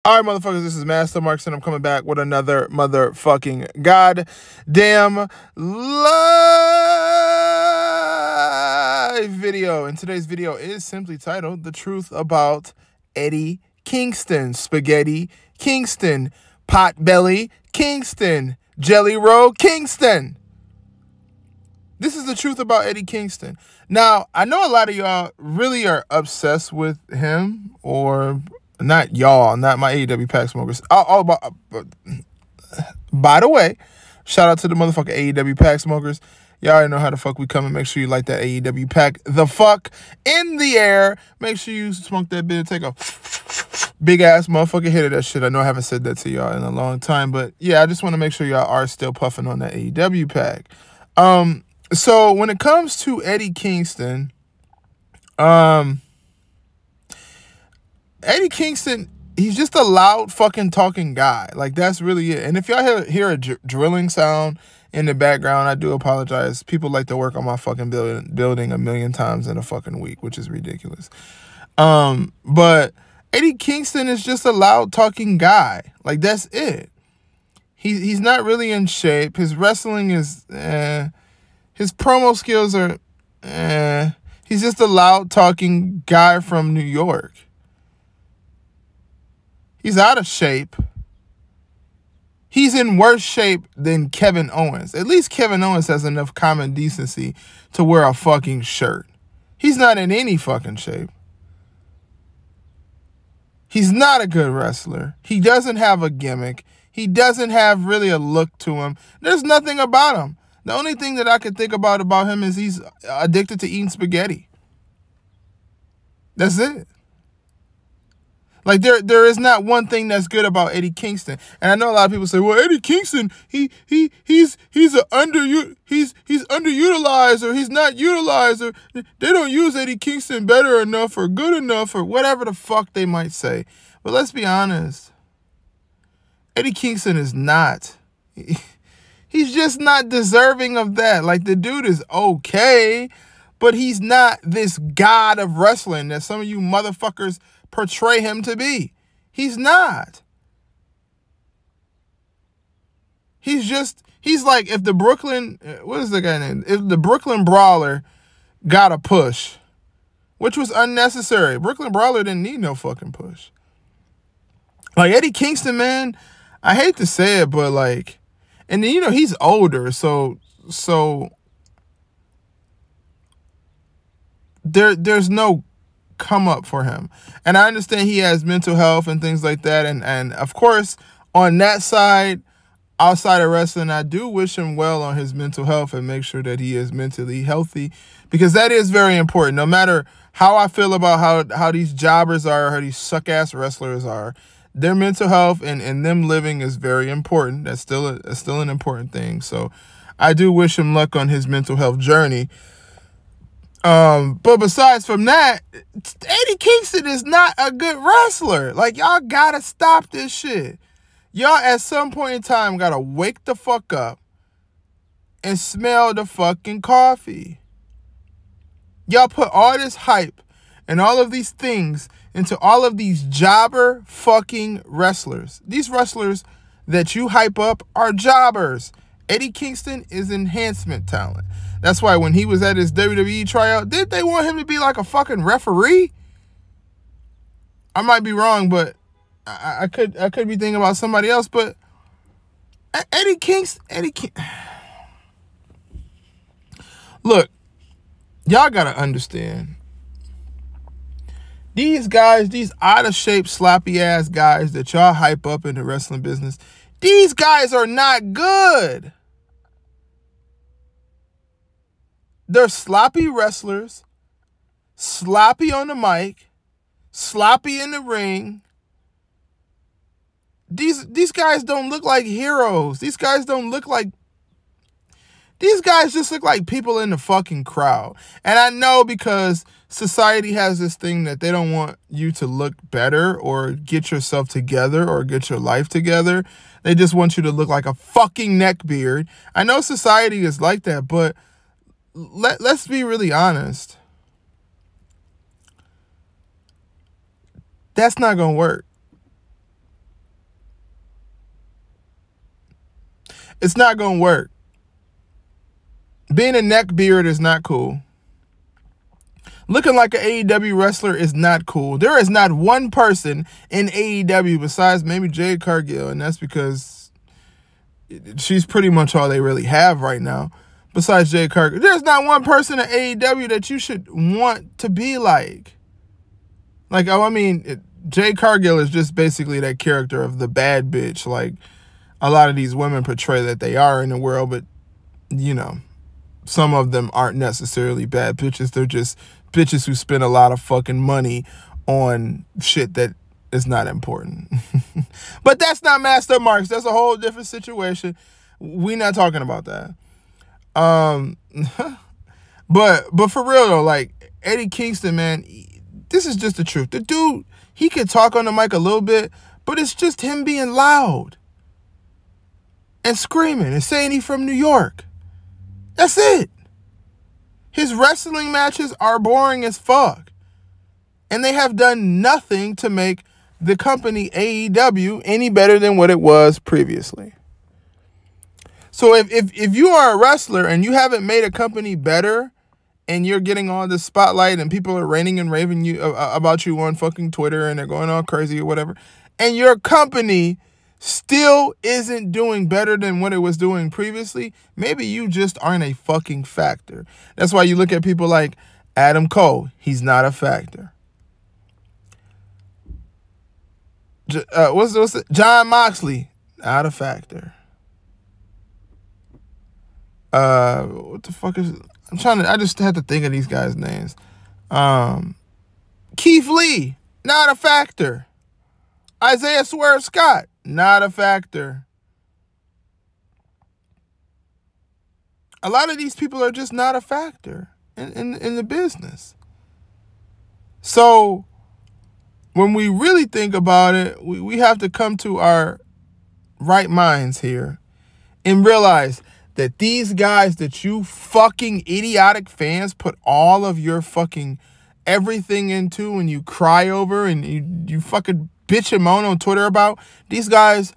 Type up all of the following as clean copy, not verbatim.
All right, motherfuckers, this is Master Marks, and I'm coming back with another motherfucking goddamn live video. And today's video is simply titled The Truth About Eddie Kingston. Spaghetti Kingston. Potbelly Kingston. Jelly Roll Kingston. This is the truth about Eddie Kingston. Now, I know a lot of y'all really are obsessed with him, or not y'all, not my AEW pack smokers. By the way, shout out to the motherfucking AEW pack smokers. Y'all already know how the fuck we come, and make sure you like that AEW pack the fuck in the air. Make sure you smoke that bit and take a big ass motherfucking hit of that shit. I know I haven't said that to y'all in a long time, but yeah, I just want to make sure y'all are still puffing on that AEW pack. So when it comes to Eddie Kingston, Eddie Kingston, he's just a loud fucking talking guy. Like, that's really it. And if y'all hear a drilling sound in the background, I do apologize. People like to work on my fucking building a million times in a fucking week, which is ridiculous. But Eddie Kingston is just a loud talking guy. Like, that's it. He's not really in shape. His wrestling is his promo skills are he's just a loud talking guy from New York. He's out of shape. He's in worse shape than Kevin Owens. At least Kevin Owens has enough common decency to wear a fucking shirt. He's not in any fucking shape. He's not a good wrestler. He doesn't have a gimmick. He doesn't have really a look to him. There's nothing about him. The only thing that I could think about him is he's addicted to eating spaghetti. That's it. Like, there is not one thing that's good about Eddie Kingston. And I know a lot of people say, well, Eddie Kingston, he's underutilized, or he's not utilized, or they don't use Eddie Kingston better enough or good enough, or whatever the fuck they might say. But let's be honest. Eddie Kingston is not. He's just not deserving of that. Like, the dude is okay, but he's not this god of wrestling that some of you motherfuckers portray him to be. He's not. He's like if the Brooklyn, what is the guy name? If the Brooklyn Brawler got a push, which was unnecessary. Brooklyn Brawler didn't need no fucking push. Like, Eddie Kingston, man, I hate to say it, but like, and then, you know, he's older, so there's no come up for him. And I understand he has mental health and things like that, and of course, on that side, outside of wrestling, I do wish him well on his mental health and make sure that he is mentally healthy, because that is very important. No matter how I feel about how these jobbers are, how these suck-ass wrestlers are, their mental health and them living is very important. That's still an important thing. So I do wish him luck on his mental health journey. But besides from that, Eddie Kingston is not a good wrestler. Like, y'all gotta stop this shit. Y'all at some point in time gotta wake the fuck up and smell the fucking coffee. Y'all put all this hype and all of these things into all of these jobber fucking wrestlers. These wrestlers that you hype up are jobbers. Eddie Kingston is enhancement talent. That's why when he was at his WWE tryout, did they want him to be like a fucking referee? I might be wrong, but I could be thinking about somebody else. But Eddie Kingston, look, y'all gotta understand. These guys, these out-of-shape, sloppy-ass guys that y'all hype up in the wrestling business, these guys are not good. They're sloppy wrestlers, sloppy on the mic, sloppy in the ring. These guys don't look like heroes. These guys just look like people in the fucking crowd. And I know, because society has this thing that they don't want you to look better or get yourself together or get your life together. They just want you to look like a fucking neckbeard. I know society is like that, but let's be really honest. That's not going to work. It's not going to work. Being a neck beard is not cool. Looking like an AEW wrestler is not cool. There is not one person in AEW besides maybe Jade Cargill, and that's because she's pretty much all they really have right now. Besides Jade Cargill, there's not one person in AEW that you should want to be like. Like, oh, I mean, Jade Cargill is just basically that character of the bad bitch. Like, a lot of these women portray that they are in the world, but, you know, some of them aren't necessarily bad bitches. They're just bitches who spend a lot of fucking money on shit that is not important. But that's not Master Marks. That's a whole different situation. We're not talking about that. But for real though, like Eddie Kingston, man, this is just the truth. The dude, he could talk on the mic a little bit, but it's just him being loud and screaming and saying he's from New York. That's it. His wrestling matches are boring as fuck. And they have done nothing to make the company AEW any better than what it was previously. So if you are a wrestler and you haven't made a company better and you're getting all this spotlight and people are ranting and raving you about you on fucking Twitter and they're going all crazy or whatever, and your company still isn't doing better than what it was doing previously, maybe you just aren't a fucking factor. That's why you look at people like Adam Cole. He's not a factor. What's it? John Moxley, not a factor. What the fuck is... I just had to think of these guys' names. Keith Lee, not a factor. Isaiah Swerve Scott, not a factor. A lot of these people are just not a factor in the business. So when we really think about it, we have to come to our right minds here and realize that these guys that you fucking idiotic fans put all of your fucking everything into and you cry over and you fucking bitch and moan on Twitter about, these guys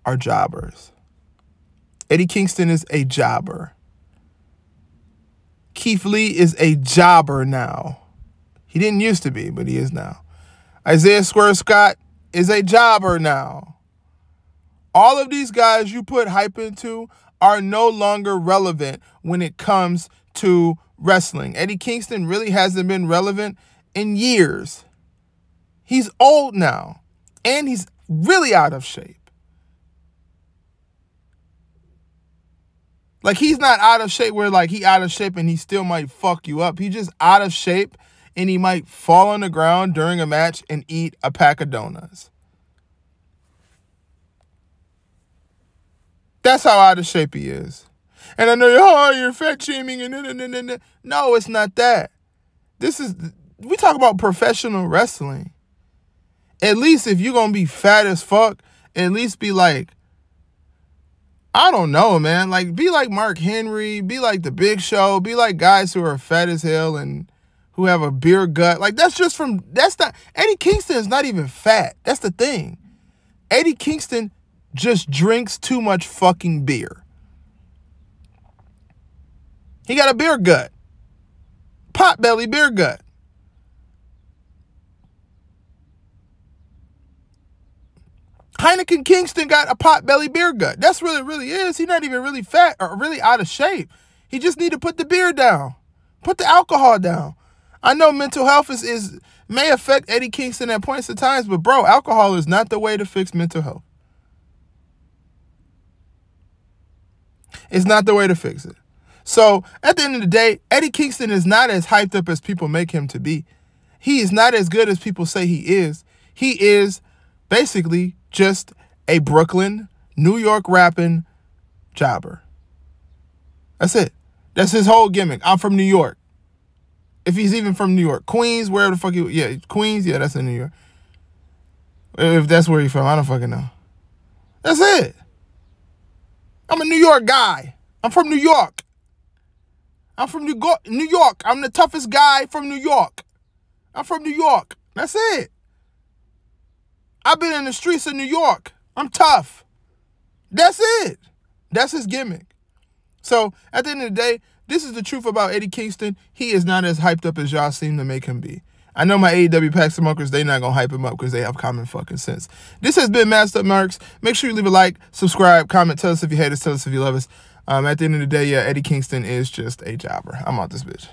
are jobbers. Eddie Kingston is a jobber. Keith Lee is a jobber now. He didn't used to be, but he is now. Isaiah Swerve Scott is a jobber now. All of these guys you put hype into are no longer relevant when it comes to wrestling. Eddie Kingston really hasn't been relevant in years. He's old now, and he's really out of shape. Like, he's not out of shape where, like, he out of shape and he still might fuck you up. He's just out of shape, and he might fall on the ground during a match and eat a pack of donuts. That's how out of shape he is. And I know, oh, you're fat shaming and no, it's not that. We talk about professional wrestling. At least if you're going to be fat as fuck, at least be like, I don't know, man. Like, be like Mark Henry, be like The Big Show, be like guys who are fat as hell and who have a beer gut. Like, Eddie Kingston is not even fat. That's the thing. Eddie Kingston just drinks too much fucking beer. He got a beer gut. Potbelly beer gut. Heineken Kingston got a potbelly beer gut. That's really, really is. He's not even really fat or really out of shape. He just need to put the beer down. Put the alcohol down. I know mental health may affect Eddie Kingston at points of times, but bro, alcohol is not the way to fix mental health. It's not the way to fix it. So at the end of the day, Eddie Kingston is not as hyped up as people make him to be. He is not as good as people say he is. He is basically just a Brooklyn, New York rapping jobber. That's it. That's his whole gimmick. I'm from New York. If he's even from New York. Queens, wherever the fuck yeah, Queens, yeah, that's in New York. If that's where he's from, I don't fucking know. That's it. I'm a New York guy. I'm from New York. I'm from New York. I'm the toughest guy from New York. I'm from New York. That's it. I've been in the streets of New York. I'm tough. That's it. That's his gimmick. So at the end of the day, this is the truth about Eddie Kingston. He is not as hyped up as y'all seem to make him be. I know my AEW Pack Smokers, they not going to hype him up because they have common fucking sense. This has been Masked Up Marks. Make sure you leave a like, subscribe, comment, tell us if you hate us, tell us if you love us. At the end of the day, yeah, Eddie Kingston is just a jobber. I'm out this bitch.